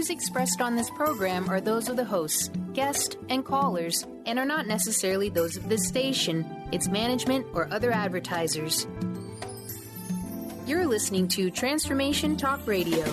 views expressed on this program are those of the hosts, guests, and callers, and are not necessarily those of this station, its management, or other advertisers. You're listening to Transformation Talk Radio.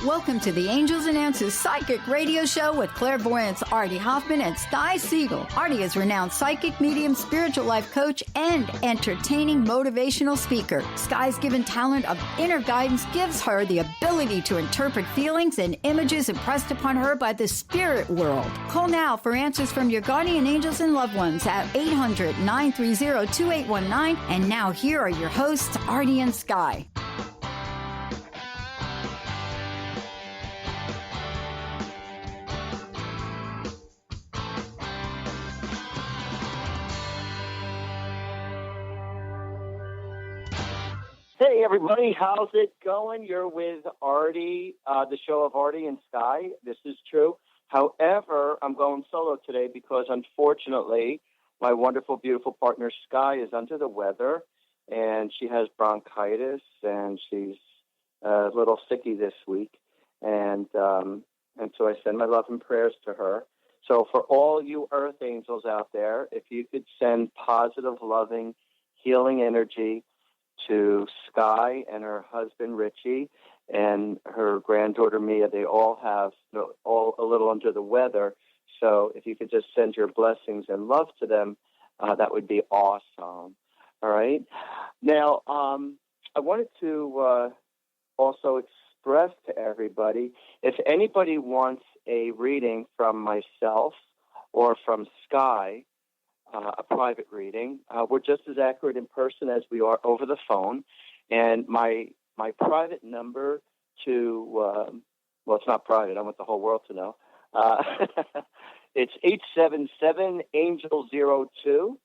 Welcome to the Angels and Answers Psychic Radio Show with clairvoyants Artie Hoffman and Siegell. Artie is renowned psychic, medium, spiritual life coach, and entertaining motivational speaker. Sky's given talent of inner guidance gives her the ability to interpret feelings and images impressed upon her by the spirit world. Call now for answers from your guardian angels and loved ones at 800-930-2819. And now here are your hosts, Artie and Sky. Hey, everybody. How's it going? You're with Artie, the show of Artie and Sky. This is true. However, I'm going solo today because, unfortunately, my wonderful, beautiful partner, Sky, is under the weather, and she has bronchitis, and she's a little sicky this week. And so I send my love and prayers to her. So for all you earth angels out there, if you could send positive, loving, healing energy to Sky and her husband Richie and her granddaughter Mia. They all have all a little under the weather. So if you could just send your blessings and love to them, that would be awesome. All right. Now, I wanted to also express to everybody, if anybody wants a reading from myself or from Sky, a private reading. We're just as accurate in person as we are over the phone. And my private number to, well, it's not private. I want the whole world to know. It's 877-ANGEL-02,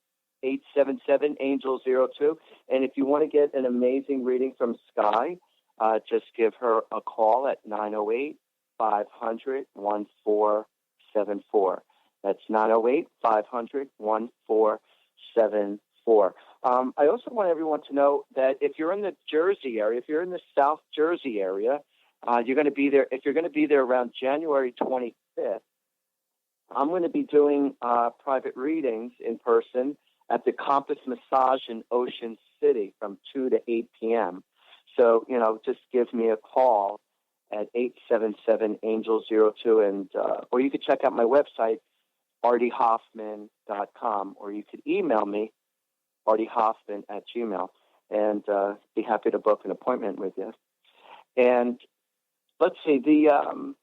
877-ANGEL-02. And if you want to get an amazing reading from Sky, just give her a call at 908-500-1474. That's 908-500-1474. I also want everyone to know that if you're in the Jersey area, if you're in the South Jersey area, you're going to be there. If you're going to be there around January 25th, I'm going to be doing private readings in person at the Compass Massage in Ocean City from 2 to 8 p.m. So, just give me a call at 877-ANGEL-02, and or you could check out my website, artiehoffman.com, or you could email me, artiehoffman@gmail, and be happy to book an appointment with you. And let's see, the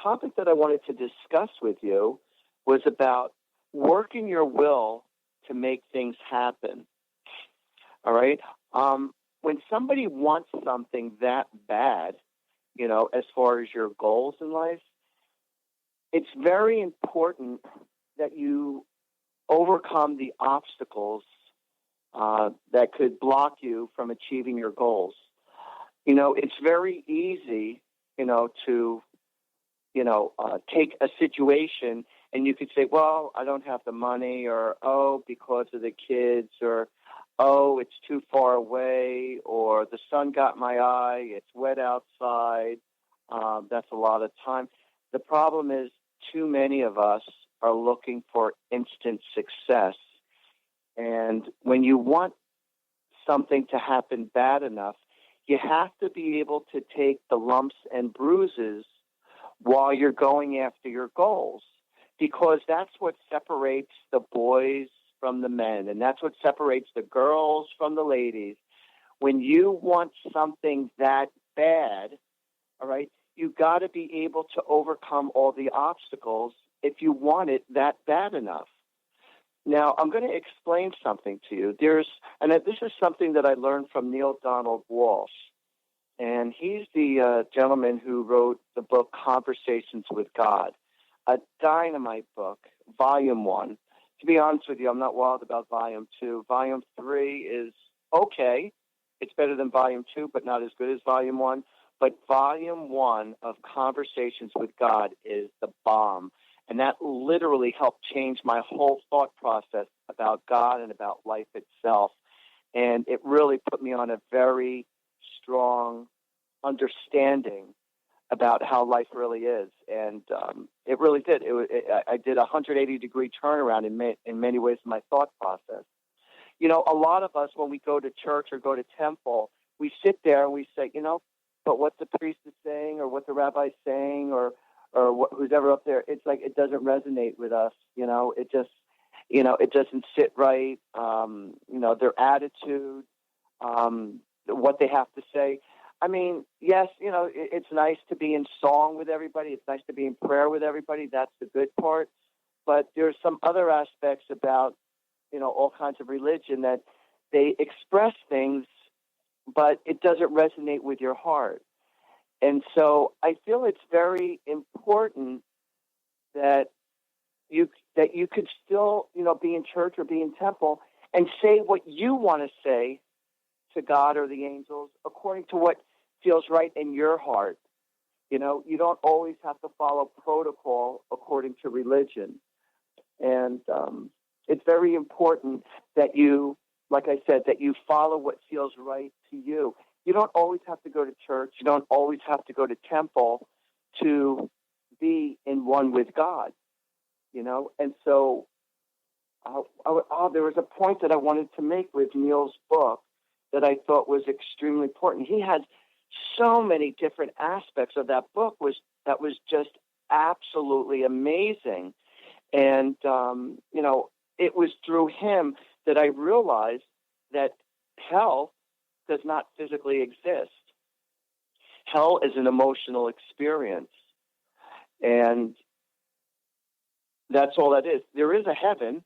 topic that I wanted to discuss with you was about working your will to make things happen. All right? When somebody wants something that bad, as far as your goals in life, it's very important that you overcome the obstacles that could block you from achieving your goals. It's very easy, to, take a situation and you could say, well, I don't have the money, or, oh, because of the kids, or, oh, it's too far away, or the sun got my eye, it's wet outside. That's a lot of time. The problem is too many of us are looking for instant success. And when you want something to happen bad enough, you have to be able to take the lumps and bruises while you're going after your goals, because that's what separates the boys from the men, and that's what separates the girls from the ladies. When you want something that bad, all right, you got to be able to overcome all the obstacles if you want it that bad enough. Now, I'm going to explain something to you. This is something that I learned from Neil Donald Walsh, and he's the gentleman who wrote the book Conversations with God, a dynamite book, Volume 1. To be honest with you, I'm not wild about Volume 2. Volume 3 is okay. It's better than Volume 2, but not as good as Volume 1. but volume 1 of Conversations with God is the bomb. And that literally helped change my whole thought process about God and about life itself. And it really put me on a very strong understanding about how life really is. And it really did. I did a 180-degree turnaround in many ways in my thought process. You know, a lot of us, when we go to church or go to temple, we sit there and we say, but what the priest is saying or what the rabbi is saying or who's ever up there, it's like it doesn't resonate with us. It just, it doesn't sit right. Their attitude, what they have to say. I mean, yes, it's nice to be in song with everybody. It's nice to be in prayer with everybody. That's the good part. But there's some other aspects about, all kinds of religion that they express things, but it doesn't resonate with your heart. And so I feel it's very important that you could still, be in church or be in temple and say what you want to say to God or the angels according to what feels right in your heart. You don't always have to follow protocol according to religion. And it's very important that you, like I said, that you follow what feels right to you. You don't always have to go to church. You don't always have to go to temple to be in one with God, And so there was a point that I wanted to make with Neil's book that I thought was extremely important. He had so many different aspects of that book that was just absolutely amazing. And, it was through him that I realized that hell does not physically exist. Hell is an emotional experience. And that's all that is. There is a heaven.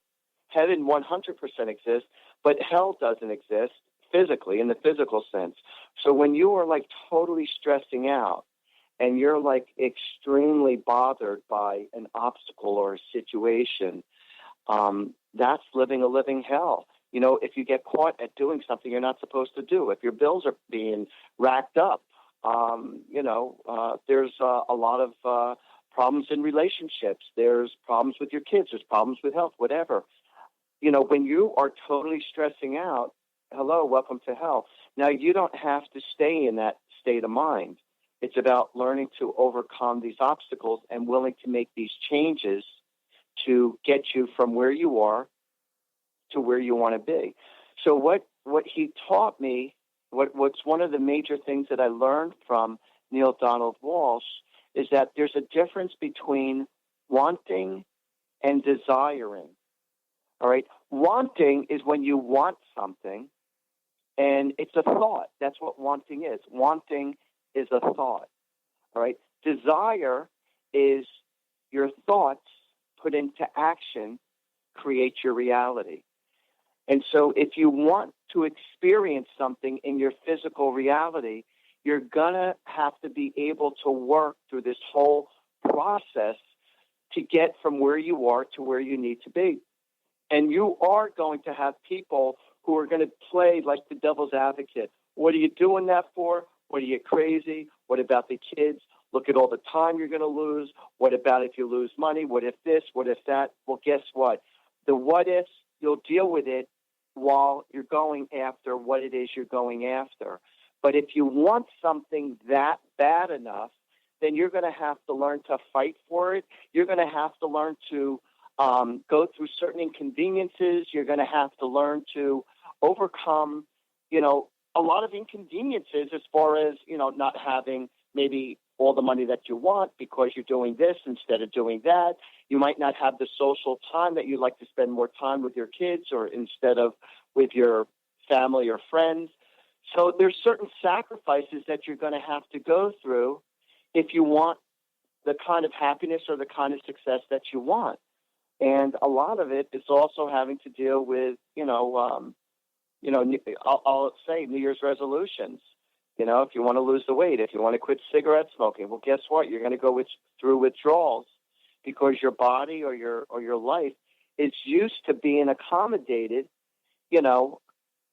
Heaven 100% exists, but hell doesn't exist physically, in the physical sense. So when you are like totally stressing out and you're like extremely bothered by an obstacle or a situation, that's living a living hell. If you get caught at doing something you're not supposed to do, if your bills are being racked up, there's a lot of problems in relationships. There's problems with your kids. There's problems with health, whatever. When you are totally stressing out, hello, welcome to hell. Now, you don't have to stay in that state of mind. It's about learning to overcome these obstacles and willing to make these changes to get you from where you are to where you want to be. So what he taught me, what's one of the major things that I learned from Neil Donald Walsh is that there's a difference between wanting and desiring. All right. Wanting is when you want something, and it's a thought. That's what wanting is. Wanting is a thought. All right. Desire is your thoughts put into action, create your reality. And so if you want to experience something in your physical reality, you're going to have to be able to work through this whole process to get from where you are to where you need to be. And you are going to have people who are going to play like the devil's advocate. What are you doing that for? What are you crazy? What about the kids? Look at all the time you're going to lose. What about if you lose money? What if this? What if that? Well, guess what? The what ifs, you'll deal with it while you're going after what it is you're going after. But if you want something that bad enough, then you're going to have to learn to fight for it. You're going to have to learn to go through certain inconveniences. You're going to have to learn to overcome, a lot of inconveniences as far as, not having maybe all the money that you want because you're doing this instead of doing that. You might not have the social time that you'd like to spend more time with your kids or instead of with your family or friends. So there's certain sacrifices that you're going to have to go through if you want the kind of happiness or the kind of success that you want. And a lot of it is also having to deal with, I'll say New Year's resolutions. If you want to lose the weight, if you want to quit cigarette smoking, well, guess what? You're going to go through withdrawals because your body or your life is used to being accommodated, to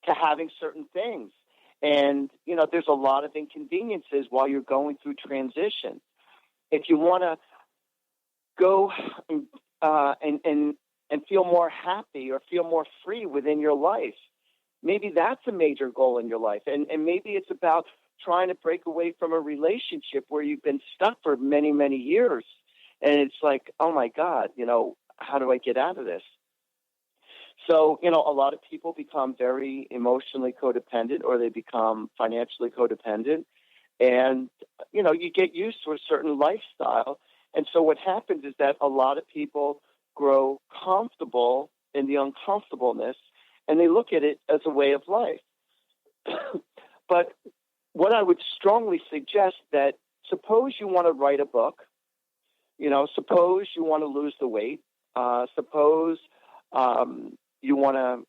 having certain things. And, there's a lot of inconveniences while you're going through transition. If you want to go and feel more happy or feel more free within your life, maybe that's a major goal in your life. And maybe it's about trying to break away from a relationship where you've been stuck for many, many years. And it's like, oh, my God, how do I get out of this? So, a lot of people become very emotionally codependent, or they become financially codependent. And, you get used to a certain lifestyle. And so what happens is that a lot of people grow comfortable in the uncomfortableness, and they look at it as a way of life. But what I would strongly suggest that suppose you want to write a book, suppose you want to lose the weight, suppose you want to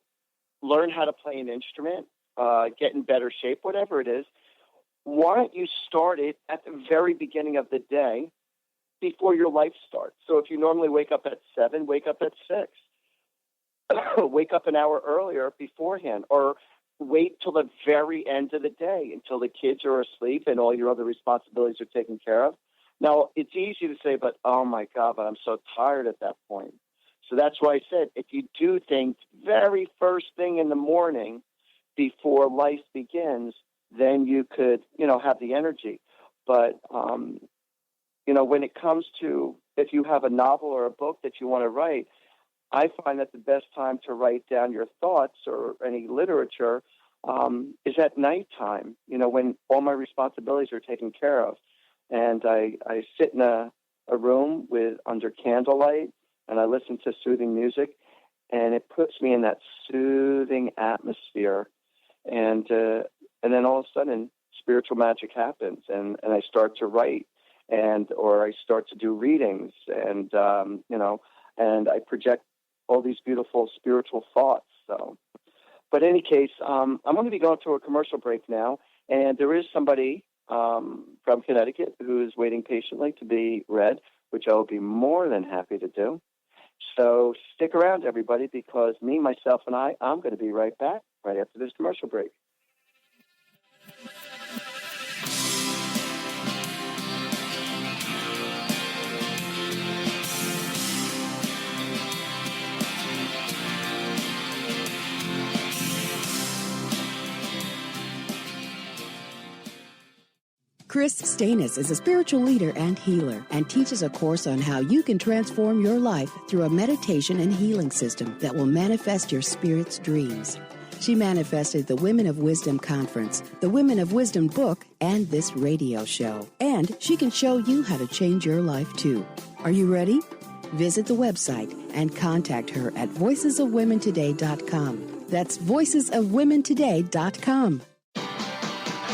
learn how to play an instrument, get in better shape, whatever it is, why don't you start it at the very beginning of the day before your life starts? So if you normally wake up at 7, wake up at 6. Wake up an hour earlier beforehand, or wait till the very end of the day until the kids are asleep and all your other responsibilities are taken care of. Now, it's easy to say, but oh my God, but I'm so tired at that point. So that's why I said, if you do things very first thing in the morning before life begins, then you could, have the energy. But, when it comes to, if you have a novel or a book that you want to write, I find that the best time to write down your thoughts or any literature is at nighttime, when all my responsibilities are taken care of. And I sit in a room under candlelight, and I listen to soothing music, and it puts me in that soothing atmosphere. And then all of a sudden, spiritual magic happens, and I start to write, or I start to do readings, and and I project all these beautiful spiritual thoughts. So, but in any case, I'm going to be going to a commercial break now, and there is somebody from Connecticut who is waiting patiently to be read, which I will be more than happy to do. So stick around, everybody, because me, myself, and I'm going to be right back right after this commercial break. Chris Stanis is a spiritual leader and healer and teaches a course on how you can transform your life through a meditation and healing system that will manifest your spirit's dreams. She manifested the Women of Wisdom Conference, the Women of Wisdom book, and this radio show. And she can show you how to change your life too. Are you ready? Visit the website and contact her at voicesofwomentoday.com. That's voicesofwomentoday.com.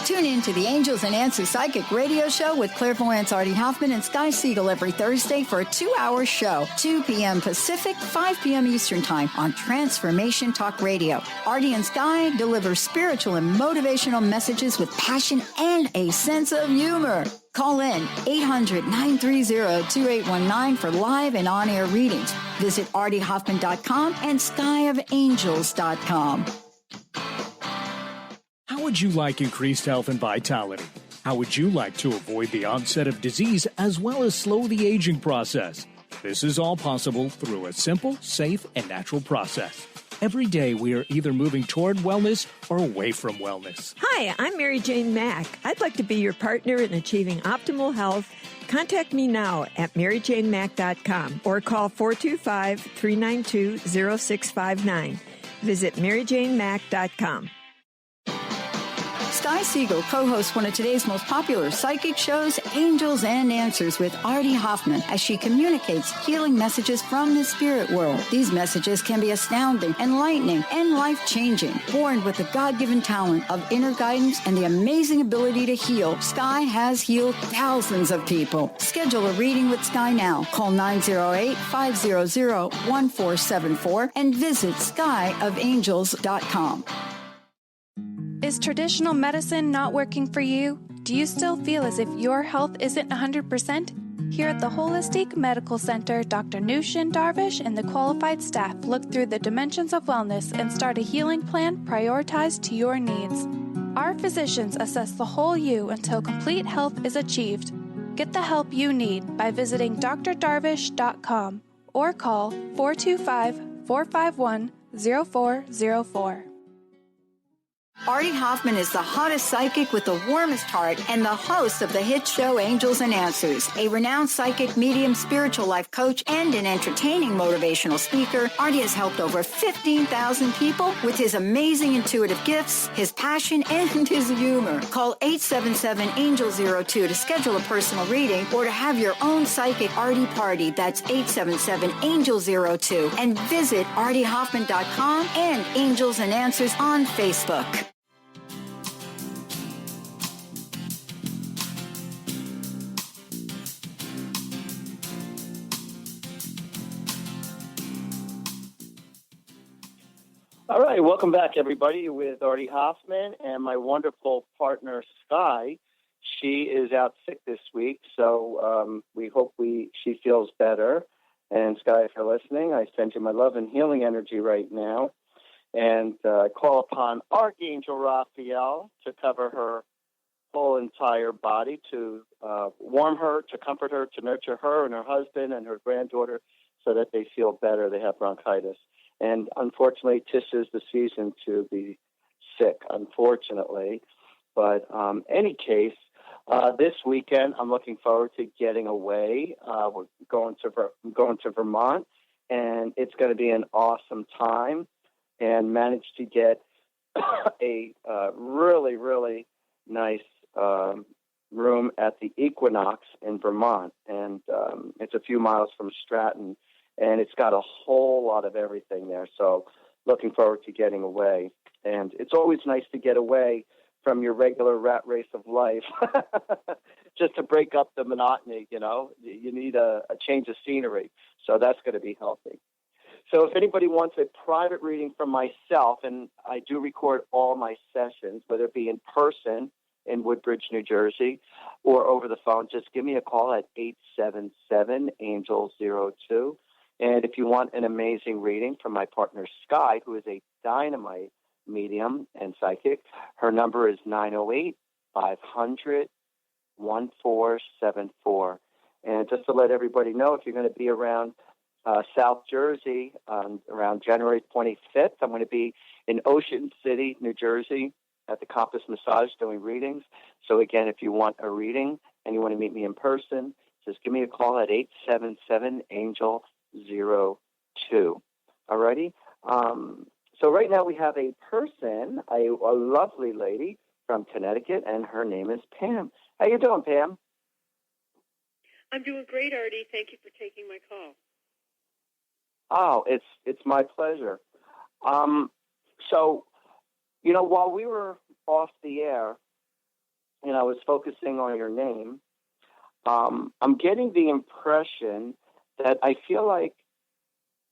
Tune in to the Angels and Answers Psychic Radio Show with clairvoyants Artie Hoffman and Sky Siegell every Thursday for a 2-hour show, 2 p.m. Pacific, 5 p.m. Eastern Time on Transformation Talk Radio. Artie and Sky deliver spiritual and motivational messages with passion and a sense of humor. Call in 800-930-2819 for live and on-air readings. Visit artiehoffman.com and skyofangels.com. How would you like increased health and vitality? How would you like to avoid the onset of disease as well as slow the aging process? This is all possible through a simple, safe, and natural process. Every day we are either moving toward wellness or away from wellness. Hi, I'm Mary Jane Mack. I'd like to be your partner in achieving optimal health. Contact me now at maryjanemack.com or call 425-392-0659. Visit maryjanemack.com. Sky Siegell co-hosts one of today's most popular psychic shows, Angels and Answers with Artie Hoffman, as she communicates healing messages from the spirit world. These messages can be astounding, enlightening, and life-changing. Born with the God-given talent of inner guidance and the amazing ability to heal, Sky has healed thousands of people. Schedule a reading with Sky now. Call 908-500-1474 and visit skyofangels.com. Is traditional medicine not working for you? Do you still feel as if your health isn't 100%? Here at the Holistic Medical Center, Dr. Nushin Darvish and the qualified staff look through the dimensions of wellness and start a healing plan prioritized to your needs. Our physicians assess the whole you until complete health is achieved. Get the help you need by visiting drdarvish.com or call 425-451-0404. Artie Hoffman is the hottest psychic with the warmest heart and the host of the hit show Angels and Answers. A renowned psychic, medium, spiritual life coach, and an entertaining motivational speaker, Artie has helped over 15,000 people with his amazing intuitive gifts, his passion, and his humor. Call 877-ANGEL-02 to schedule a personal reading or to have your own psychic Artie party. That's 877-ANGEL-02. And visit artiehoffman.com and Angels and Answers on Facebook. All right, welcome back, everybody, with Artie Hoffman and my wonderful partner, Sky. She is out sick this week, so we hope she feels better. And, Sky, if you're listening, I send you my love and healing energy right now. And call upon Archangel Raphael to cover her whole entire body, to warm her, to comfort her, to nurture her and her husband and her granddaughter so that they feel better. They have bronchitis. And unfortunately, this is the season to be sick, unfortunately. But any case, this weekend, I'm looking forward to getting away. We're going to Vermont, and it's going to be an awesome time. And managed to get a really, really nice room at the Equinox in Vermont. And it's a few miles from Stratton. And it's got a whole lot of everything there. So looking forward to getting away. And it's always nice to get away from your regular rat race of life, just to break up the monotony, you know. You need a change of scenery. So that's going to be healthy. So if anybody wants a private reading from myself, and I do record all my sessions, whether it be in person in Woodbridge, New Jersey, or over the phone, just give me a call at 877-ANGEL-02. And if you want an amazing reading from my partner, Sky, who is a dynamite medium and psychic, her number is 908-500-1474. And just to let everybody know, if you're going to be around South Jersey around January 25th, I'm going to be in Ocean City, New Jersey, at the Compass Massage doing readings. So again, if you want a reading and you want to meet me in person, just give me a call at 877-ANGEL-02. Alrighty? So right now we have a person, a lovely lady from Connecticut, and her name is Pam. How you doing, Pam? I'm doing great, Artie. Thank you for taking my call. Oh, it's my pleasure. So, you know, while we were off the air, and I was focusing on your name, I'm getting the impression that I feel like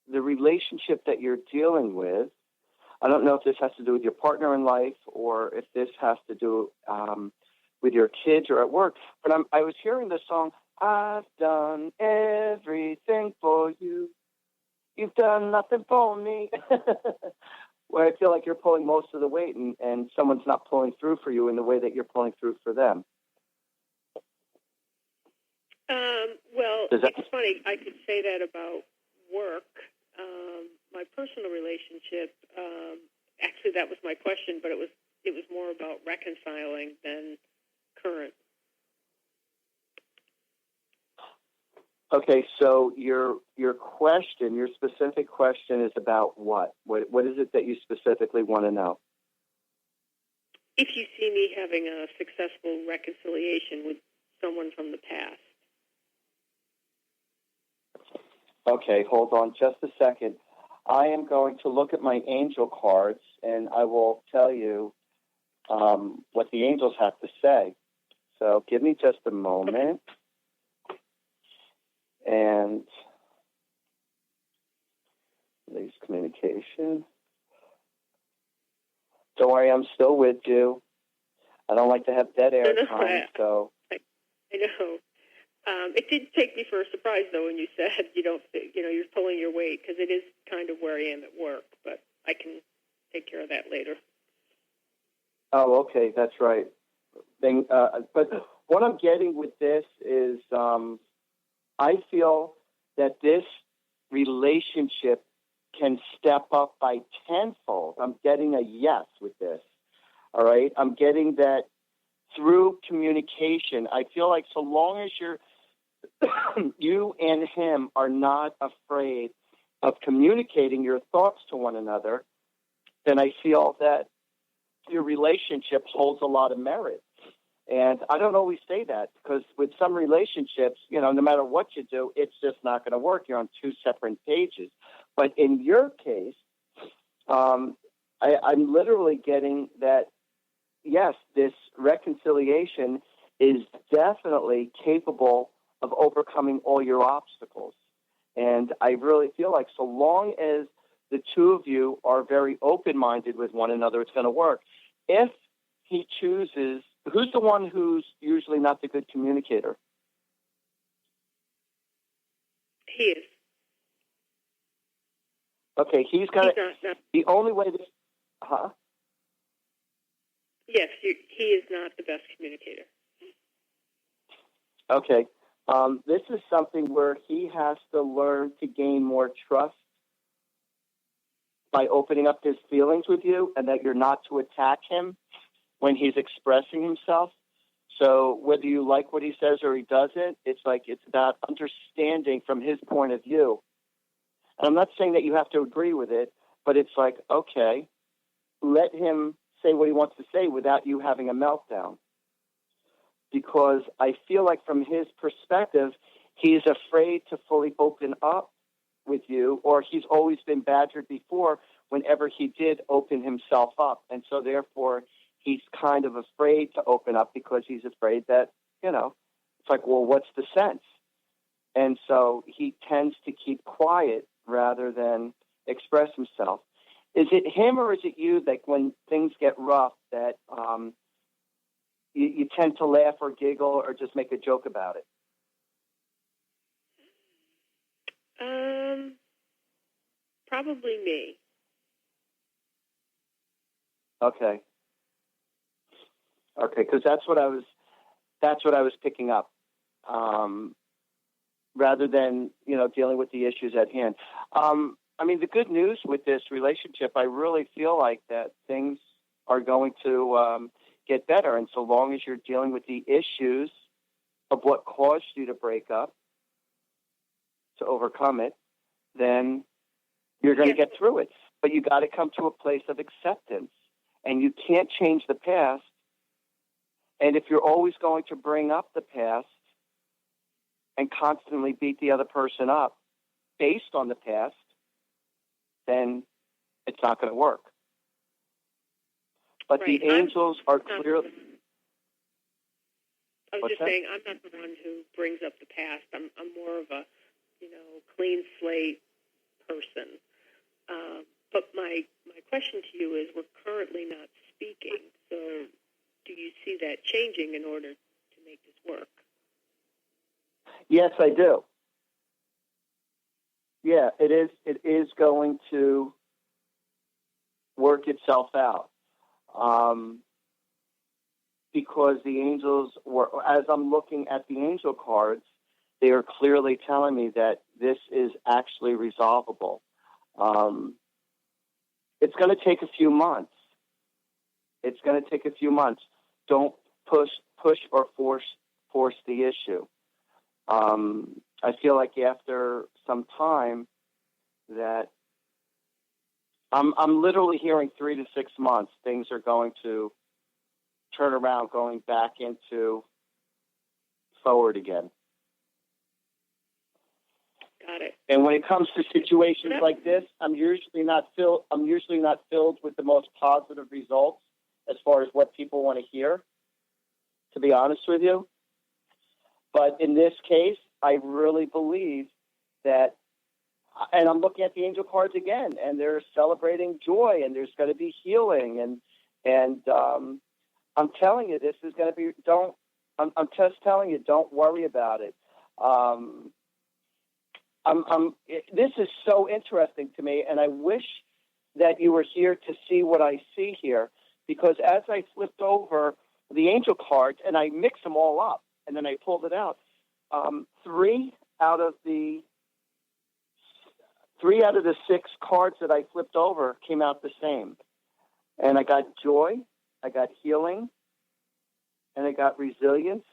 the relationship that you're dealing with, I don't know if this has to do with your partner in life or if this has to do with your kids or at work, but I was hearing the song, I've done everything for you. You've done nothing for me. Where I feel like you're pulling most of the weight and someone's not pulling through for you in the way that you're pulling through for them. Well, it's funny. I could say that about work. My personal relationship, actually that was my question, but it was more about reconciling than current. Okay, so your question, your specific question is about what? What is it that you specifically want to know? If you see me having a successful reconciliation with someone from the past. Okay, hold on just a second. I am going to look at my angel cards, and I will tell you what the angels have to say. So give me just a moment. And release communication. Don't worry, I'm still with you. I don't like to have dead air time, so. I know. It did take me for a surprise, though, when you said you're pulling your weight, because it is kind of where I am at work, but I can take care of that later. Oh, okay, that's right. But what I'm getting with this is I feel that this relationship can step up by tenfold. I'm getting a yes with this. All right? I'm getting that through communication. I feel like so long as you and him are not afraid of communicating your thoughts to one another, then I feel that your relationship holds a lot of merit. And I don't always say that because with some relationships, no matter what you do, it's just not going to work. You're on two separate pages. But in your case, I'm literally getting that, yes, this reconciliation is definitely capable of overcoming all your obstacles. And I really feel like so long as the two of you are very open-minded with one another, it's going to work. If he chooses, who's the one who's usually not the good communicator? He is. Okay, he's got to. The only way this. Yes, he is not the best communicator. Okay. This is something where he has to learn to gain more trust by opening up his feelings with you, and that you're not to attack him when he's expressing himself. So whether you like what he says or he doesn't, it's about understanding from his point of view. And I'm not saying that you have to agree with it, but it's like, okay, let him say what he wants to say without you having a meltdown. Because I feel like from his perspective, he's afraid to fully open up with you, or he's always been badgered before whenever he did open himself up. And so therefore, he's kind of afraid to open up because he's afraid that, it's like, well, what's the sense? And so he tends to keep quiet rather than express himself. Is it him or is it you that when things get rough that you tend to laugh or giggle or just make a joke about it? Probably me. Okay, because that's what I was picking up. Rather than dealing with the issues at hand. The good news with this relationship, I really feel like that things are going to get better, and so long as you're dealing with the issues of what caused you to break up, to overcome it, then you're going to get through it. But you got to come to a place of acceptance, and you can't change the past. And if you're always going to bring up the past and constantly beat the other person up based on the past, then it's not going to work. But right. The angels are clearly... I was saying, I'm not the one who brings up the past. I'm more of a, clean slate person. But my question to you is, we're currently not speaking. So do you see that changing in order to make this work? Yes, I do. Yeah, it is. It is going to work itself out. Because the angels were, as I'm looking at the angel cards, they are clearly telling me that this is actually resolvable. It's going to take a few months. Don't push or force the issue. I feel like after some time that I'm literally hearing 3 to 6 months, things are going to turn around, going back into forward again. Got it. And when it comes to situations like this, I'm usually not filled with the most positive results as far as what people want to hear, to be honest with you. But in this case, I really believe that, and I'm looking at the angel cards again, and they're celebrating joy, and there's going to be healing, and I'm telling you, this is going to be. I'm just telling you, don't worry about it. This is so interesting to me, and I wish that you were here to see what I see here, because as I flipped over the angel cards and I mixed them all up and then I pulled it out, 3 out of the 6 cards that I flipped over came out the same. And I got joy, I got healing, and I got resilience.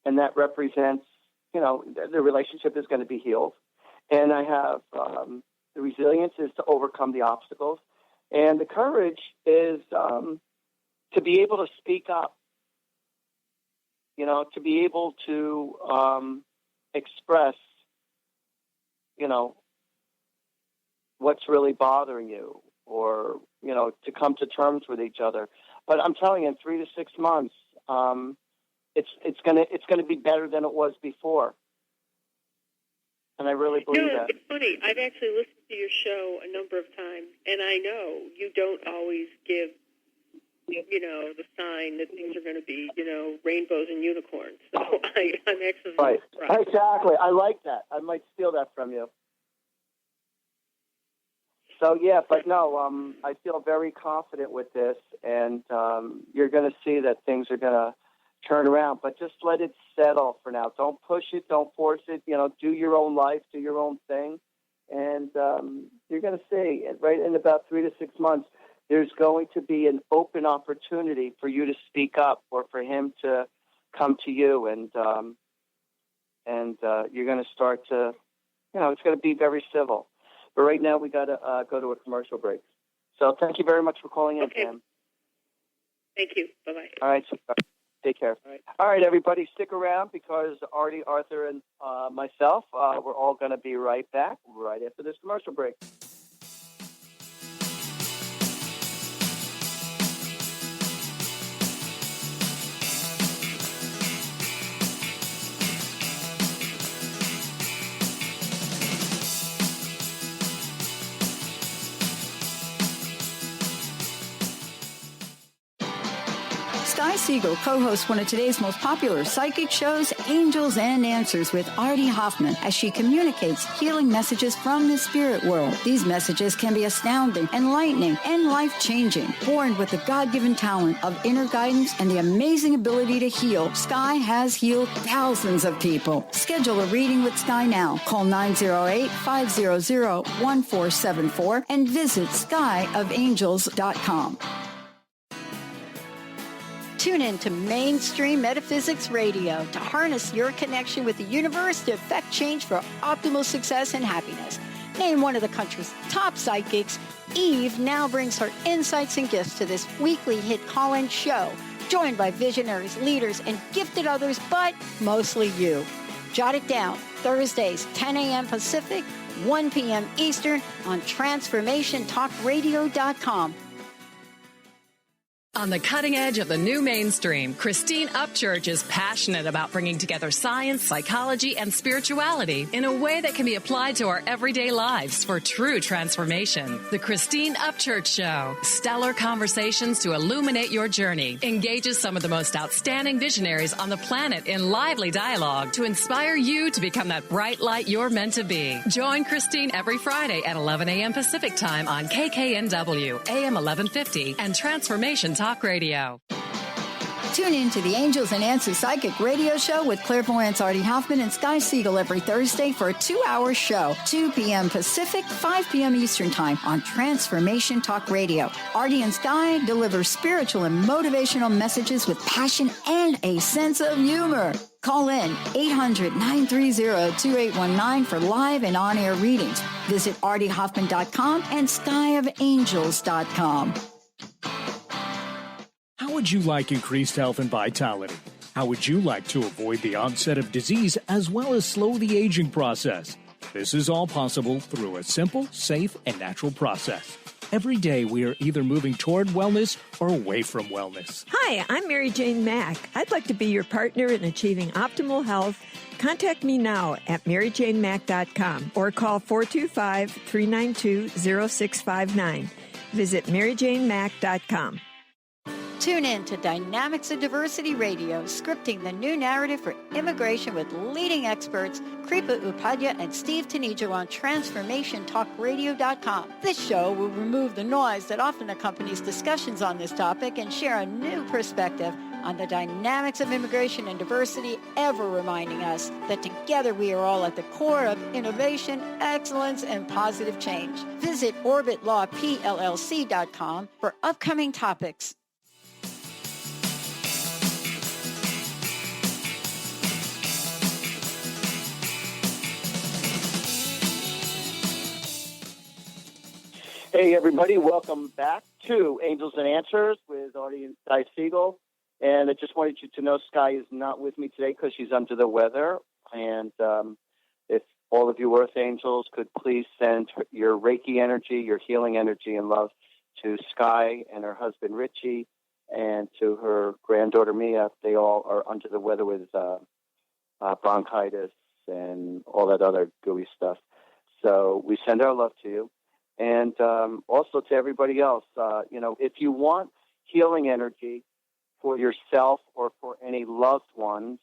And that represents, the relationship is going to be healed. And I have the resilience is to overcome the obstacles. And the courage is to be able to speak up, to be able to express, what's really bothering you, or, to come to terms with each other. But I'm telling you, in 3 to 6 months, it's gonna be better than it was before. And I really believe that. It's funny. I've actually listened to your show a number of times, and I know you don't always give, the sign that things are going to be, rainbows and unicorns. So I'm actually right. surprised. Exactly. I like that. I might steal that from you. So, yeah, but no, I feel very confident with this, and you're going to see that things are going to turn around, but just let it settle for now. Don't push it. Don't force it. Do your own life, do your own thing. And you're going to see, right in about 3 to 6 months, there's going to be an open opportunity for you to speak up or for him to come to you. And you're going to start to, it's going to be very civil. But right now we got to go to a commercial break. So thank you very much for calling in, Pam. Thank you. Bye-bye. All right. So take care. All right, everybody, stick around because Artie, Arthur, and myself, we're all going to be right back right after this commercial break. Siegell co-hosts one of today's most popular psychic shows, Angels and Answers with Artie Hoffman, as she communicates healing messages from the spirit world. These messages can be astounding, enlightening, and life-changing. Born with the God-given talent of inner guidance and the amazing ability to heal, Sky has healed thousands of people. Schedule a reading with Sky now. Call 908-500-1474 and visit skyofangels.com. Tune in to Mainstream Metaphysics Radio to harness your connection with the universe to effect change for optimal success and happiness. Named one of the country's top psychics, Eve now brings her insights and gifts to this weekly hit call-in show, joined by visionaries, leaders, and gifted others, but mostly you. Jot it down, Thursdays, 10 a.m. Pacific, 1 p.m. Eastern on TransformationTalkRadio.com. On the cutting edge of the new mainstream, Christine Upchurch is passionate about bringing together science, psychology, and spirituality in a way that can be applied to our everyday lives for true transformation. The Christine Upchurch Show, stellar conversations to illuminate your journey, engages some of the most outstanding visionaries on the planet in lively dialogue to inspire you to become that bright light you're meant to be. Join Christine every Friday at 11 a.m. Pacific Time on KKNW, AM 1150, and Transformation Talk Radio. Tune in to the Angels and Answers Psychic Radio Show with clairvoyants Artie Hoffman and Sky Siegell every Thursday for a 2-hour show, 2 p.m. Pacific, 5 p.m. Eastern Time on Transformation Talk Radio. Artie and Sky deliver spiritual and motivational messages with passion and a sense of humor. Call in 800-930-2819 for live and on-air readings. Visit artiehoffman.com and skyofangels.com. How would you like increased health and vitality? How would you like to avoid the onset of disease as well as slow the aging process? This is all possible through a simple, safe, and natural process. Every day we are either moving toward wellness or away from wellness. Hi, I'm Mary Jane Mack. I'd like to be your partner in achieving optimal health. Contact me now at maryjanemack.com or call 425-392-0659. Visit maryjanemack.com. Tune in to Dynamics of Diversity Radio, scripting the new narrative for immigration with leading experts Kripa Upadhyaya and Steve Tanijo on TransformationTalkRadio.com. This show will remove the noise that often accompanies discussions on this topic and share a new perspective on the dynamics of immigration and diversity, ever reminding us that together we are all at the core of innovation, excellence, and positive change. Visit OrbitLawPLLC.com for upcoming topics. Hey, everybody. Welcome back to Angels and Answers with Artie and Sky Siegell. And I just wanted you to know Sky is not with me today because she's under the weather. And if all of you Earth Angels could please send your Reiki energy, your healing energy and love to Sky and her husband Richie and to her granddaughter Mia. They all are under the weather with bronchitis and all that other gooey stuff. So we send our love to you. And also to everybody else, if you want healing energy for yourself or for any loved ones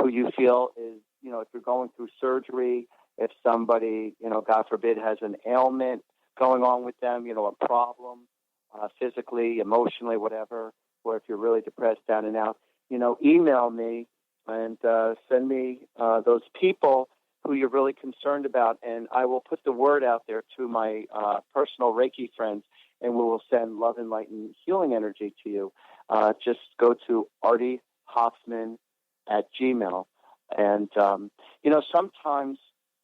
who you feel is, if you're going through surgery, if somebody, God forbid, has an ailment going on with them, a problem, physically, emotionally, whatever, or if you're really depressed, down and out, email me and send me those people who you're really concerned about, and I will put the word out there to my personal Reiki friends, and we will send love and light and healing energy to you. Just go to Artie Hoffman at Gmail. And, sometimes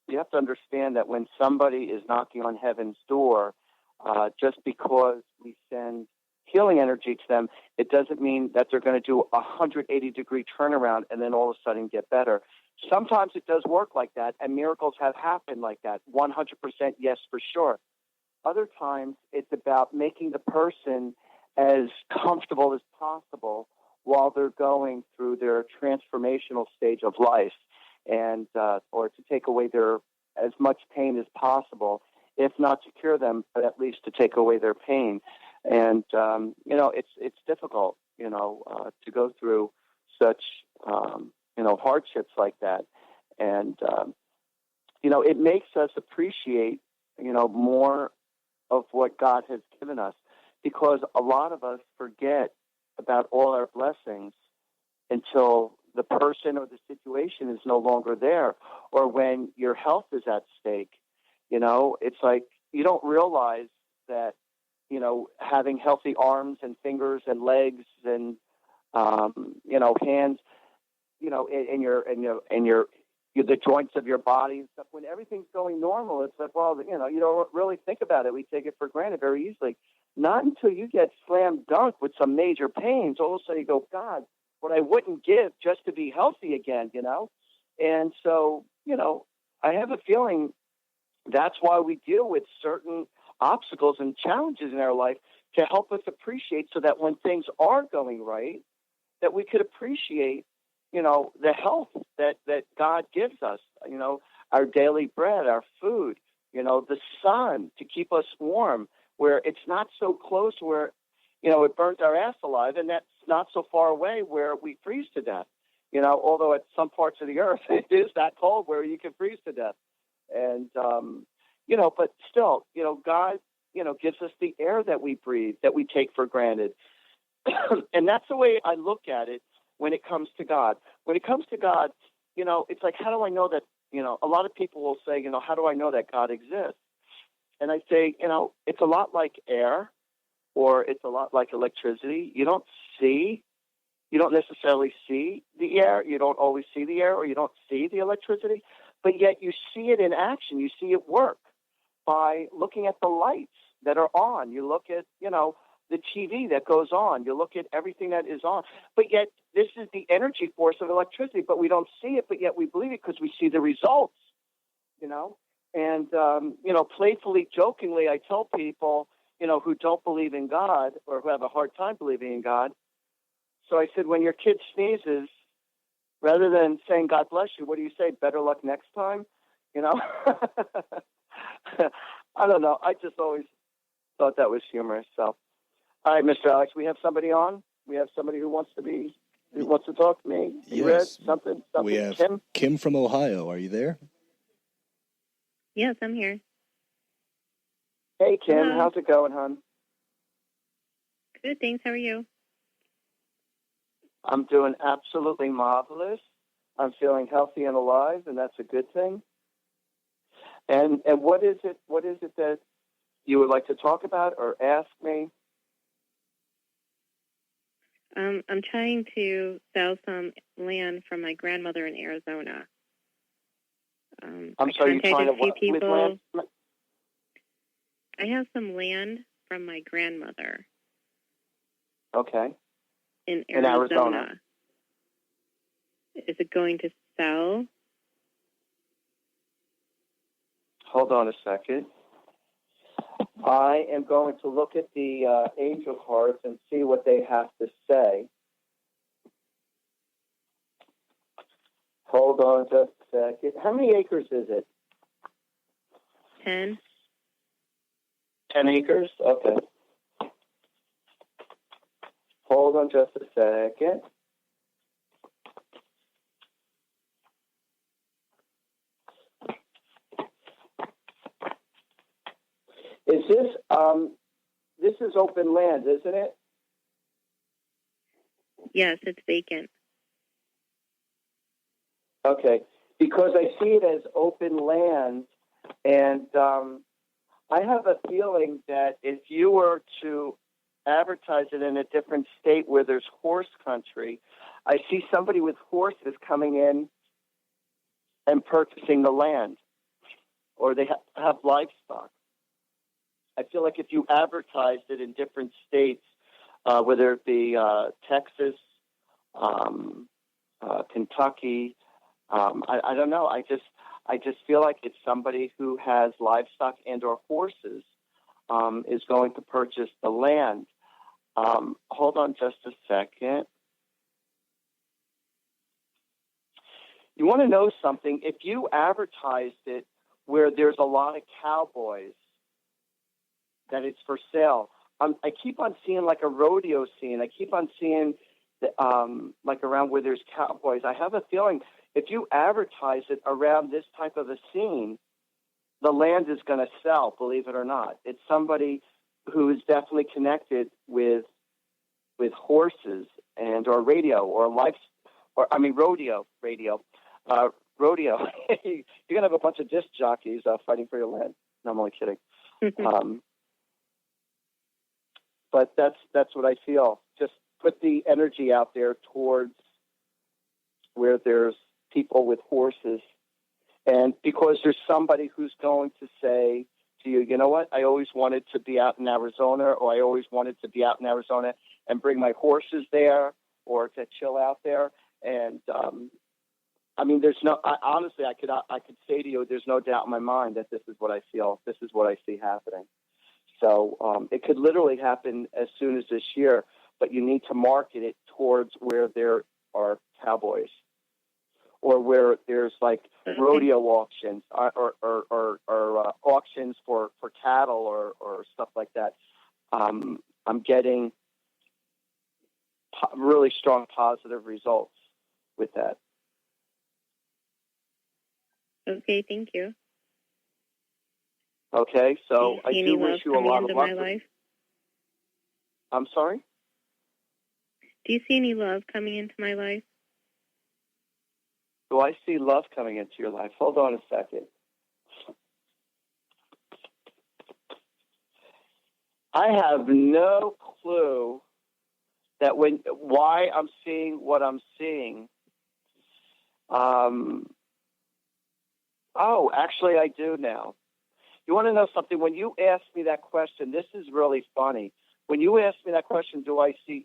you have to understand that when somebody is knocking on heaven's door, just because we send healing energy to them, it doesn't mean that they're going to do a 180-degree turnaround and then all of a sudden get better. Sometimes it does work like that, and miracles have happened like that. 100% yes, for sure. Other times it's about making the person as comfortable as possible while they're going through their transformational stage of life, and or to take away their as much pain as possible, if not to cure them, but at least to take away their pain. And it's difficult, to go through such hardships like that. And, it makes us appreciate, more of what God has given us, because a lot of us forget about all our blessings until the person or the situation is no longer there, or when your health is at stake. It's like you don't realize that, having healthy arms and fingers and legs and, hands, the joints of your body and stuff, when everything's going normal, it's like, well, you don't really think about it. We take it for granted very easily. Not until you get slam dunk with some major pains, all of a sudden you go, God, what I wouldn't give just to be healthy again, And so, I have a feeling that's why we deal with certain obstacles and challenges in our life, to help us appreciate, so that when things are going right, that we could appreciate, the health that God gives us, our daily bread, our food, the sun to keep us warm, where it's not so close where, it burns our ass alive, and that's not so far away where we freeze to death, although at some parts of the earth it is that cold where you can freeze to death. And, but still, God, gives us the air that we breathe, that we take for granted. And that's the way I look at it when it comes to God. When it comes to God, it's like, how do I know that, a lot of people will say, how do I know that God exists? And I say, it's a lot like air, or it's a lot like electricity. You don't necessarily see the air. You don't always see the air, or you don't see the electricity, but yet you see it in action. You see it work by looking at the lights that are on. You look at, the TV that goes on. You look at everything that is on. But yet this is the energy force of electricity, but we don't see it, but yet we believe it because we see the results, And, playfully, jokingly, I tell people, who don't believe in God, or who have a hard time believing in God. So I said, when your kid sneezes, rather than saying, God bless you, what do you say? Better luck next time? I don't know. I just always thought that was humorous. So, all right, Mr. Alex, we have somebody on? We have somebody who wants to talk to me. You Yes. read something? We have Kim? Kim from Ohio. Are you there? Yes, I'm here. Hey, Kim. Hello. How's it going, hon? Good, thanks. How are you? I'm doing absolutely marvelous. I'm feeling healthy and alive, and that's a good thing. And what is it that you would like to talk about or ask me? I'm trying to sell some land from my grandmother in Arizona. I'm sorry, you're trying to what with land? I have some land from my grandmother. Okay. In Arizona. Is it going to sell? Hold on a second. I am going to look at the angel cards and see what they have to say. Hold on just a second. How many acres is it? 10. 10 acres? Okay. Hold on just a second. Is this is open land, isn't it? Yes, it's vacant. Okay, because I see it as open land, and I have a feeling that if you were to advertise it in a different state where there's horse country, I see somebody with horses coming in and purchasing the land, or they have livestock. I feel like if you advertised it in different states, whether it be Texas, Kentucky, I don't know. I just feel like it's somebody who has livestock and or horses is going to purchase the land. Hold on just a second. You want to know something? If you advertised it where there's a lot of cowboys, that it's for sale. I keep on seeing like a rodeo scene. I keep on seeing like around where there's cowboys. I have a feeling if you advertise it around this type of a scene, the land is going to sell, believe it or not. It's somebody who is definitely connected with horses and or radio or life, or I mean rodeo. Rodeo. You're going to have a bunch of disc jockeys fighting for your land. No, I'm only kidding. But that's what I feel. Just put the energy out there towards where there's people with horses. And because there's somebody who's going to say to you, you know what, I always wanted to be out in Arizona, or I always wanted to be out in Arizona and bring my horses there or to chill out there. And, I mean, honestly, I could say to you, there's no doubt in my mind that this is what I feel. This is what I see happening. So it could literally happen as soon as this year, but you need to market it towards where there are cowboys or where there's like rodeo auctions or auctions for cattle or stuff like that. I'm getting really strong positive results with that. Okay, thank you. Okay, so I do wish you a lot of luck. I'm sorry? Do you see any love coming into my life? Do I see love coming into your life? Hold on a second. I have no clue that why I'm seeing what I'm seeing. Oh, actually, I do now. You want to know something? When you asked me that question, this is really funny. When you asked me that question, do I see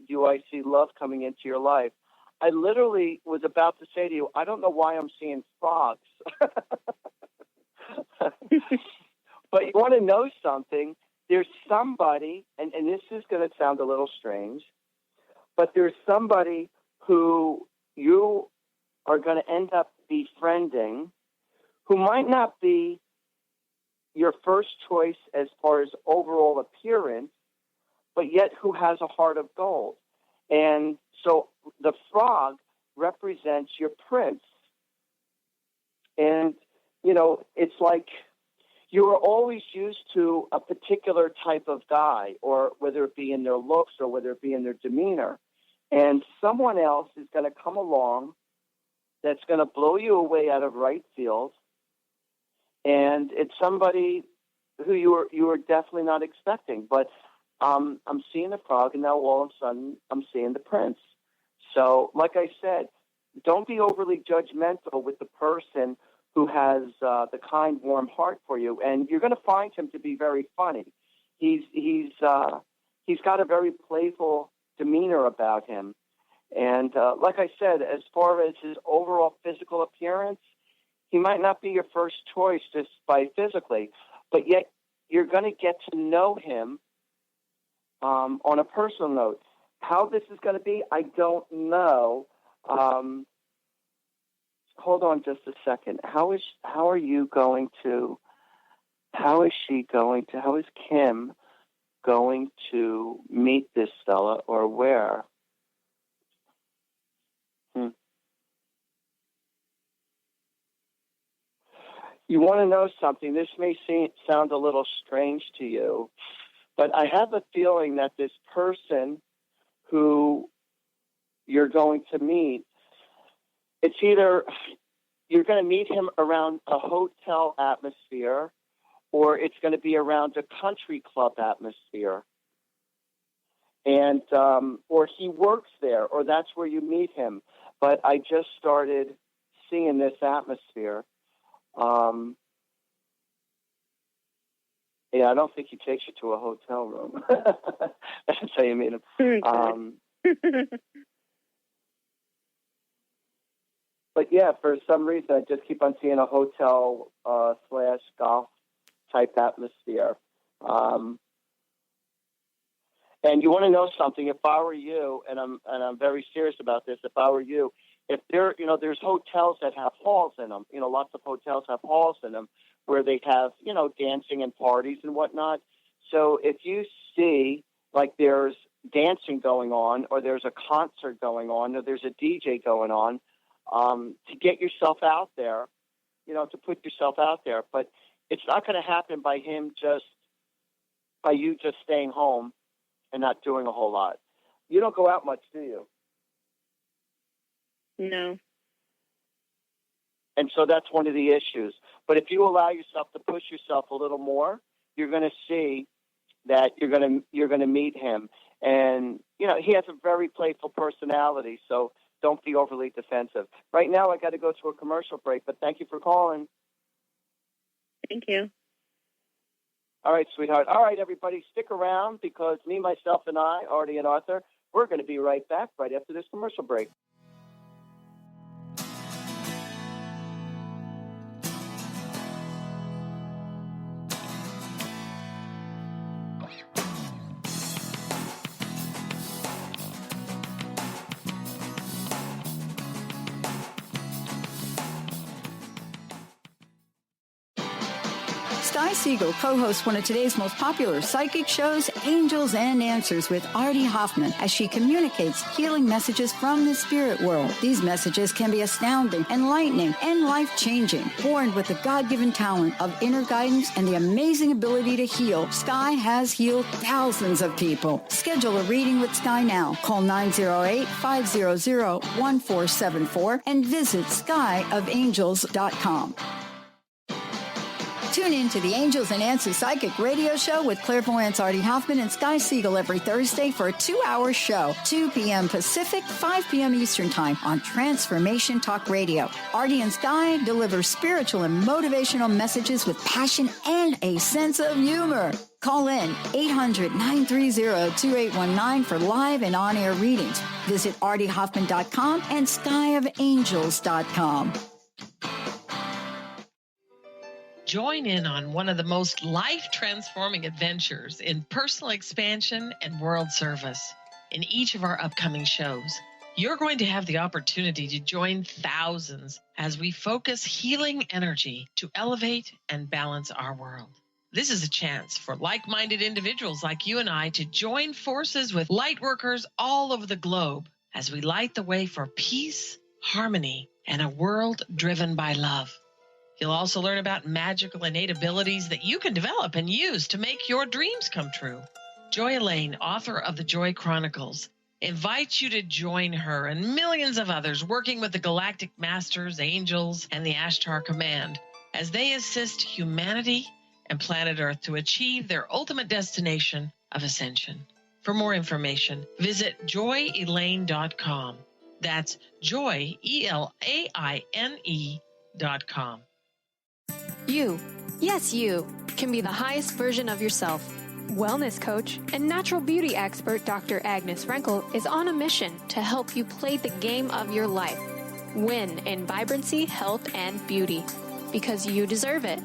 love coming into your life? I literally was about to say to you, I don't know why I'm seeing frogs. But you want to know something? There's somebody, and this is going to sound a little strange, but there's somebody who you are going to end up befriending who might not be your first choice as far as overall appearance, but yet who has a heart of gold. And so the frog represents your prince. And, it's like you were always used to a particular type of guy, or whether it be in their looks or whether it be in their demeanor. And someone else is going to come along that's going to blow you away out of right field. And it's somebody who you were definitely not expecting. But I'm seeing the frog, and now all of a sudden I'm seeing the prince. So, like I said, don't be overly judgmental with the person who has the kind, warm heart for you, and you're going to find him to be very funny. He's got a very playful demeanor about him, and like I said, as far as his overall physical appearance, he might not be your first choice just by physically, but yet you're going to get to know him on a personal note. How this is going to be, I don't know. Hold on just a second. How is Kim going to meet this fella, or where? You want to know something? This may sound a little strange to you, but I have a feeling that this person who you're going to meet, it's either you're going to meet him around a hotel atmosphere, or it's going to be around a country club atmosphere. And, or he works there, or that's where you meet him. But I just started seeing this atmosphere. Yeah, I don't think he takes you to a hotel room. That's how you meet him. But yeah, for some reason, I just keep on seeing a hotel / golf type atmosphere. And you want to know something? If I were you, and I'm very serious about this, if I were you, if there's hotels that have halls in them. Lots of hotels have halls in them where they have dancing and parties and whatnot. So if you see like there's dancing going on, or there's a concert going on, or there's a DJ going on, to get yourself out there, to put yourself out there. But it's not going to happen by you just staying home and not doing a whole lot. You don't go out much, do you? No. And so that's one of the issues. But if you allow yourself to push yourself a little more, you're going to see that you're going to meet him. And, he has a very playful personality, so don't be overly defensive. Right now, I got to go to a commercial break, but thank you for calling. Thank you. All right, sweetheart. All right, everybody, stick around, because me, myself, and I, Artie and Arthur, we're going to be right back right after this commercial break. Siegell co-hosts one of today's most popular psychic shows, Angels and Answers with Artie Hoffman, as she communicates healing messages from the spirit world. These messages can be astounding, enlightening, and life-changing. Born with the God-given talent of inner guidance and the amazing ability to heal, Sky has healed thousands of people. Schedule a reading with Sky now. Call 908-500-1474 and visit skyofangels.com. Tune in to the Angels and Answers Psychic Radio Show with clairvoyants Artie Hoffman and Sky Siegell every Thursday for a 2-hour show, 2 p.m. Pacific, 5 p.m. Eastern Time on Transformation Talk Radio. Artie and Sky deliver spiritual and motivational messages with passion and a sense of humor. Call in 800-930-2819 for live and on-air readings. Visit artiehoffman.com and skyofangels.com. Join in on one of the most life-transforming adventures in personal expansion and world service. In each of our upcoming shows, you're going to have the opportunity to join thousands as we focus healing energy to elevate and balance our world. This is a chance for like-minded individuals like you and I to join forces with light workers all over the globe as we light the way for peace, harmony, and a world driven by love. You'll also learn about magical innate abilities that you can develop and use to make your dreams come true. Joy Elaine, author of the Joy Chronicles, invites you to join her and millions of others working with the Galactic Masters, Angels, and the Ashtar Command as they assist humanity and planet Earth to achieve their ultimate destination of ascension. For more information, visit joyelaine.com. That's joy, ELAINE.com. You, yes, you, can be the highest version of yourself. Wellness coach and natural beauty expert Dr. Agnes Frenkel is on a mission to help you play the game of your life. Win in vibrancy, health, and beauty. Because you deserve it.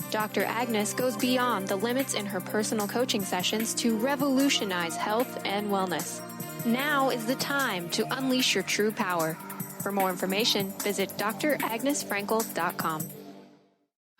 Dr. Agnes goes beyond the limits in her personal coaching sessions to revolutionize health and wellness. Now is the time to unleash your true power. For more information, visit dragnesfrankel.com.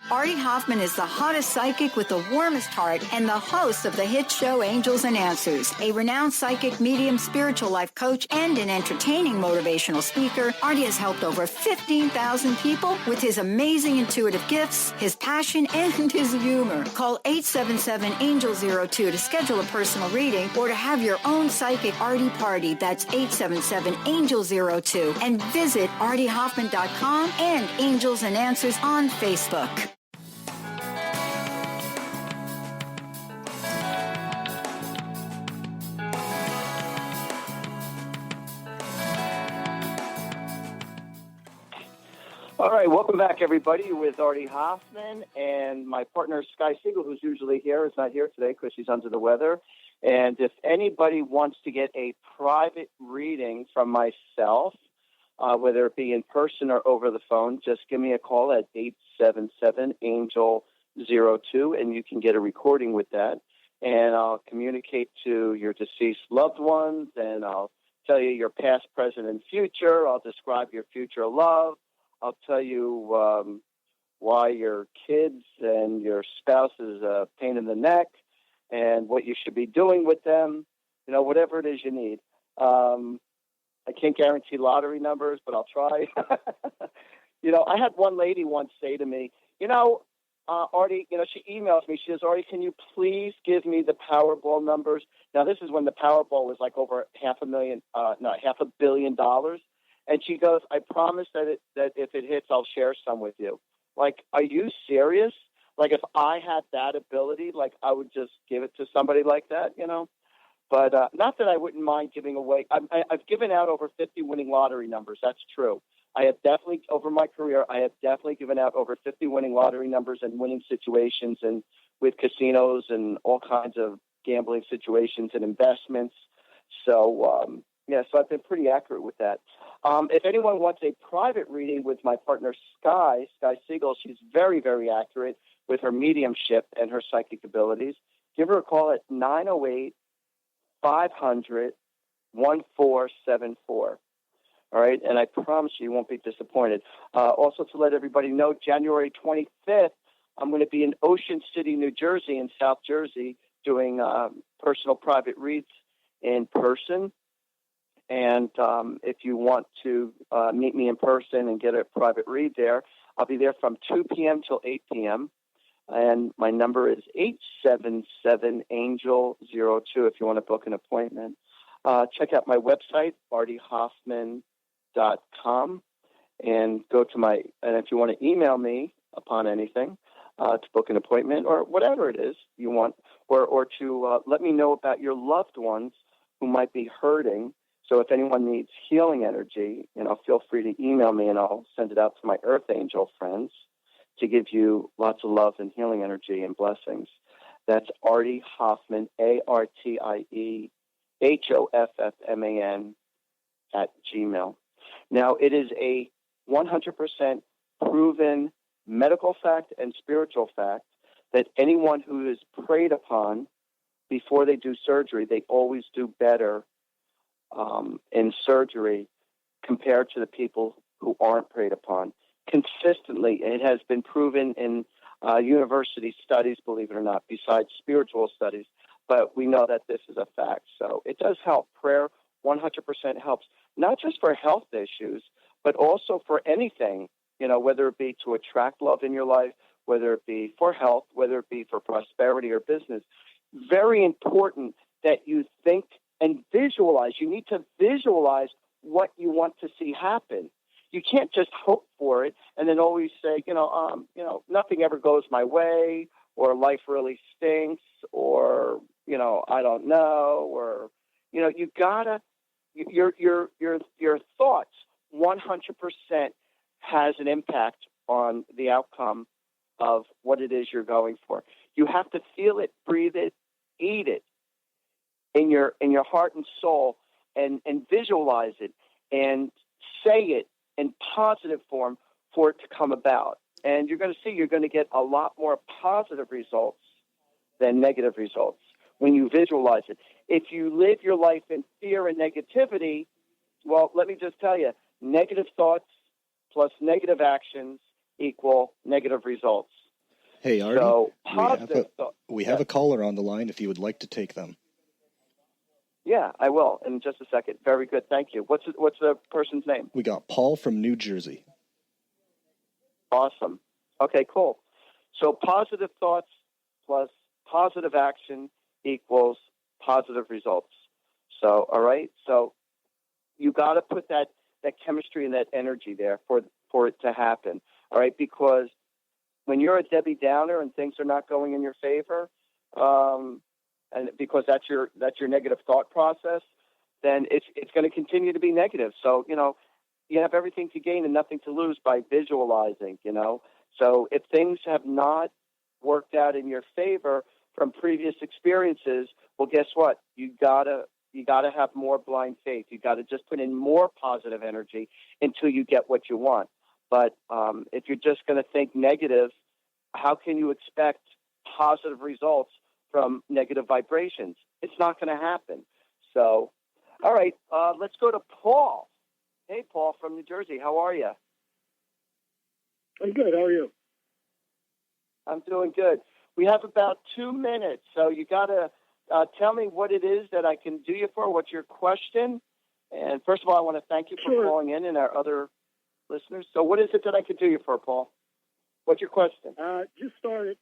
Artie Hoffman is the hottest psychic with the warmest heart and the host of the hit show Angels and Answers. A renowned psychic, medium, spiritual life coach, and an entertaining motivational speaker, Artie has helped over 15,000 people with his amazing intuitive gifts, his passion, and his humor. Call 877-ANGEL-02 to schedule a personal reading or to have your own psychic Artie party. That's 877-ANGEL-02. And visit ArtieHoffman.com and Angels and Answers on Facebook. All right, welcome back, everybody, with Artie Hoffman, and my partner, Sky Siegell, who's usually here, is not here today because she's under the weather. And if anybody wants to get a private reading from myself, whether it be in person or over the phone, just give me a call at 877-ANGEL-02, and you can get a recording with that. And I'll communicate to your deceased loved ones, and I'll tell you your past, present, and future. I'll describe your future love. I'll tell you why your kids and your spouse is a pain in the neck and what you should be doing with them, you know, whatever it is you need. I can't guarantee lottery numbers, but I'll try. You know, I had one lady once say to me, Artie, she emails me. She says, Artie, can you please give me the Powerball numbers? Now, this is when the Powerball was like over $500 million. And she goes, I promise that if it hits, I'll share some with you. Like, are you serious? Like, if I had that ability, like, I would just give it to somebody like that, you know? But not that I wouldn't mind giving away. I've given out over 50 winning lottery numbers. That's true. I have definitely, over my career, given out over 50 winning lottery numbers and winning situations and with casinos and all kinds of gambling situations and investments. So, so I've been pretty accurate with that. If anyone wants a private reading with my partner, Sky Siegell, she's very, very accurate with her mediumship and her psychic abilities. Give her a call at 908-500-1474. All right, and I promise you won't be disappointed. Also, to let everybody know, January 25th, I'm going to be in Ocean City, New Jersey, in South Jersey, doing personal private reads in person. And if you want to meet me in person and get a private read there, I'll be there from 2 p.m. till 8 p.m. And my number is 877-ANGEL-02 if you want to book an appointment. Check out my website, artiehoffman.com, and and if you want to email me upon anything to book an appointment or whatever it is you want, or to let me know about your loved ones who might be hurting. So if anyone needs healing energy, feel free to email me and I'll send it out to my Earth Angel friends to give you lots of love and healing energy and blessings. That's Artie Hoffman, ArtieHoffman @gmail. Now, it is a 100% proven medical fact and spiritual fact that anyone who is preyed upon before they do surgery, they always do better in surgery compared to the people who aren't preyed upon. Consistently, it has been proven in, university studies, believe it or not, besides spiritual studies. But we know that this is a fact. So it does help. Prayer 100% helps, not just for health issues, but also for anything, whether it be to attract love in your life, whether it be for health, whether it be for prosperity or business. Very important that you think and visualize. You need to visualize what you want to see happen. You can't just hope for it and then always say, nothing ever goes my way, or life really stinks, or, I don't know, or, you gotta, your thoughts 100% has an impact on the outcome of what it is you're going for. You have to feel it, breathe it, eat it in your heart and soul, and visualize it and say it in positive form for it to come about. And you're going to see you're going to get a lot more positive results than negative results when you visualize it. If you live your life in fear and negativity, well, let me just tell you, negative thoughts plus negative actions equal negative results. Hey, Artie, so we have a caller on the line if you would like to take them. Yeah, I will in just a second. Very good. Thank you. What's the person's name? We got Paul from New Jersey. Awesome. Okay, cool. So positive thoughts plus positive action equals positive results. So, all right. So you got to put that chemistry and that energy there for it to happen. All right. Because when you're a Debbie Downer and things are not going in your favor, and because that's your negative thought process, then it's going to continue to be negative. So, you have everything to gain and nothing to lose by visualizing, So if things have not worked out in your favor from previous experiences, well, guess what? You gotta have more blind faith. You got to just put in more positive energy until you get what you want. But if you're just going to think negative, how can you expect positive results from negative vibrations? It's not going to happen. So, all right, let's go to Paul. Hey, Paul from New Jersey. How are you? I'm good. How are you? I'm doing good. We have about 2 minutes, so you got to tell me what it is that I can do you for. What's your question? And first of all, I want to thank you for calling in and our other listeners. So what is it that I could do you for, Paul? What's your question? Just started.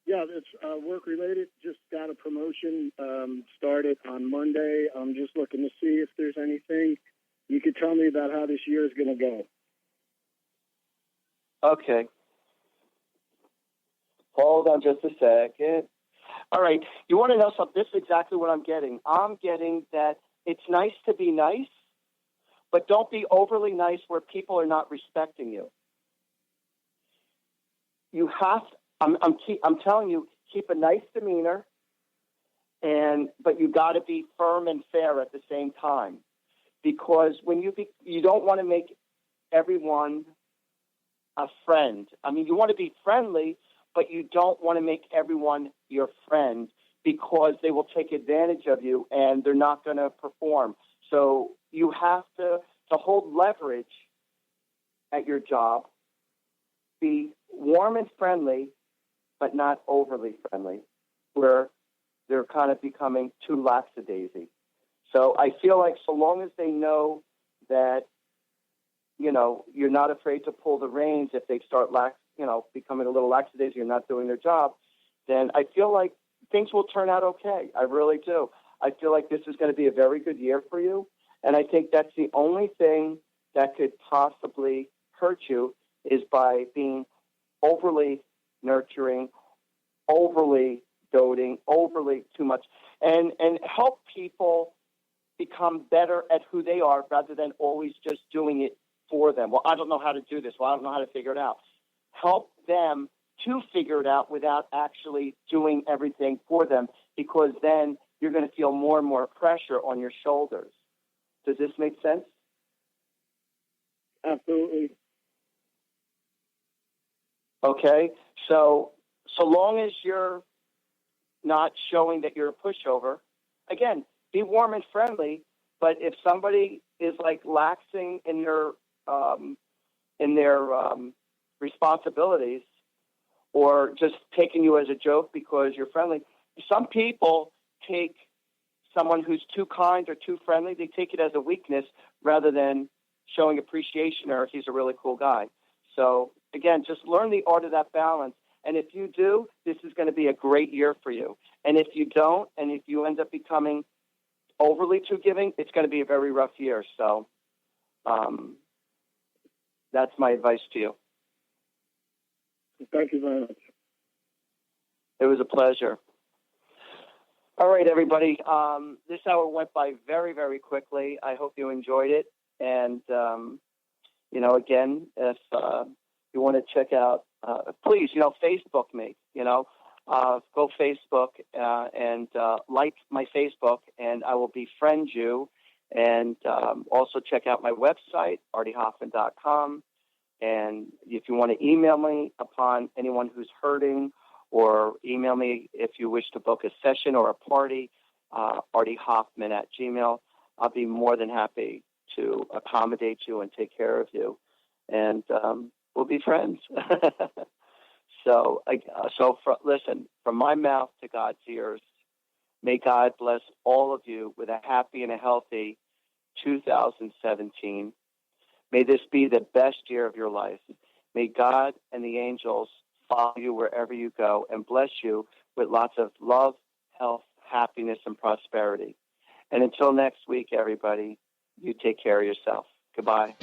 Yeah, it's work-related. Just got a promotion, started on Monday. I'm just looking to see if there's anything you could tell me about how this year is going to go. Okay. Hold on just a second. All right. You want to know something? This is exactly what I'm getting. I'm getting that it's nice to be nice, but don't be overly nice where people are not respecting you. You have to, I'm telling you, keep a nice demeanor, but you got to be firm and fair at the same time, because when you don't want to make everyone a friend. I mean, you want to be friendly, but you don't want to make everyone your friend, because they will take advantage of you and they're not going to perform. So you have to hold leverage at your job. Be warm and friendly, but not overly friendly, where they're kind of becoming too lackadaisy. So I feel like so long as they know that, you're not afraid to pull the reins if they start becoming a little lackadaisy or not doing their job, then I feel like things will turn out okay. I really do. I feel like this is going to be a very good year for you. And I think that's the only thing that could possibly hurt you is by being overly nurturing, overly doting, overly too much, and help people become better at who they are rather than always just doing it for them. Well, I don't know how to do this. Well, I don't know how to figure it out. Help them to figure it out without actually doing everything for them, because then you're going to feel more and more pressure on your shoulders. Does this make sense? Absolutely. Okay, so long as you're not showing that you're a pushover, again, be warm and friendly. But if somebody is like laxing in their responsibilities, or just taking you as a joke because you're friendly. Some people take someone who's too kind or too friendly, they take it as a weakness rather than showing appreciation or he's a really cool guy. So, again, just learn the art of that balance. And if you do, this is going to be a great year for you. And if you don't, and if you end up becoming overly too giving, it's going to be a very rough year. So that's my advice to you. Thank you very much. It was a pleasure. All right, everybody. This hour went by very, very quickly. I hope you enjoyed it. And, again, if you want to check out, please, Facebook me, go Facebook and like my Facebook, and I will befriend you. And also check out my website, artiehoffman.com. And if you want to email me upon anyone who's hurting, or email me if you wish to book a session or a party, artiehoffman@gmail.com. I'll be more than happy to accommodate you and take care of you. And we'll be friends. Listen, from my mouth to God's ears, may God bless all of you with a happy and a healthy 2017. May this be the best year of your life. May God and the angels follow you wherever you go and bless you with lots of love, health, happiness, and prosperity. And until next week, everybody, you take care of yourself. Goodbye.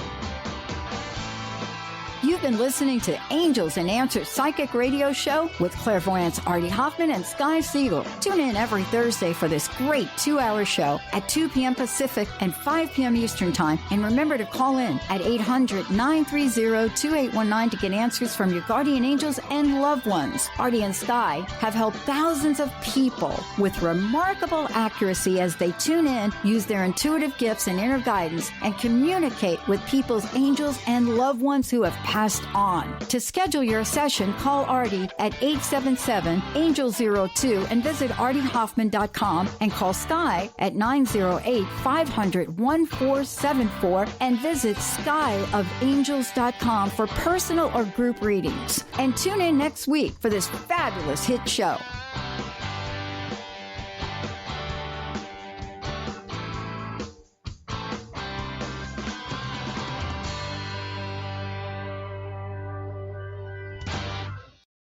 You've been listening to Angels and Answers Psychic Radio Show with clairvoyants Artie Hoffman and Sky Siegell. Tune in every Thursday for this great 2-hour show at 2 p.m. Pacific and 5 p.m. Eastern Time. And remember to call in at 800-930-2819 to get answers from your guardian angels and loved ones. Artie and Sky have helped thousands of people with remarkable accuracy as they tune in, use their intuitive gifts and inner guidance, and communicate with people's angels and loved ones who have passed on. To schedule your session, call Artie at 877-ANGEL-02 and visit artiehoffman.com, and call Sky at 908-500-1474 and visit skyofangels.com for personal or group readings. And tune in next week for this fabulous hit show.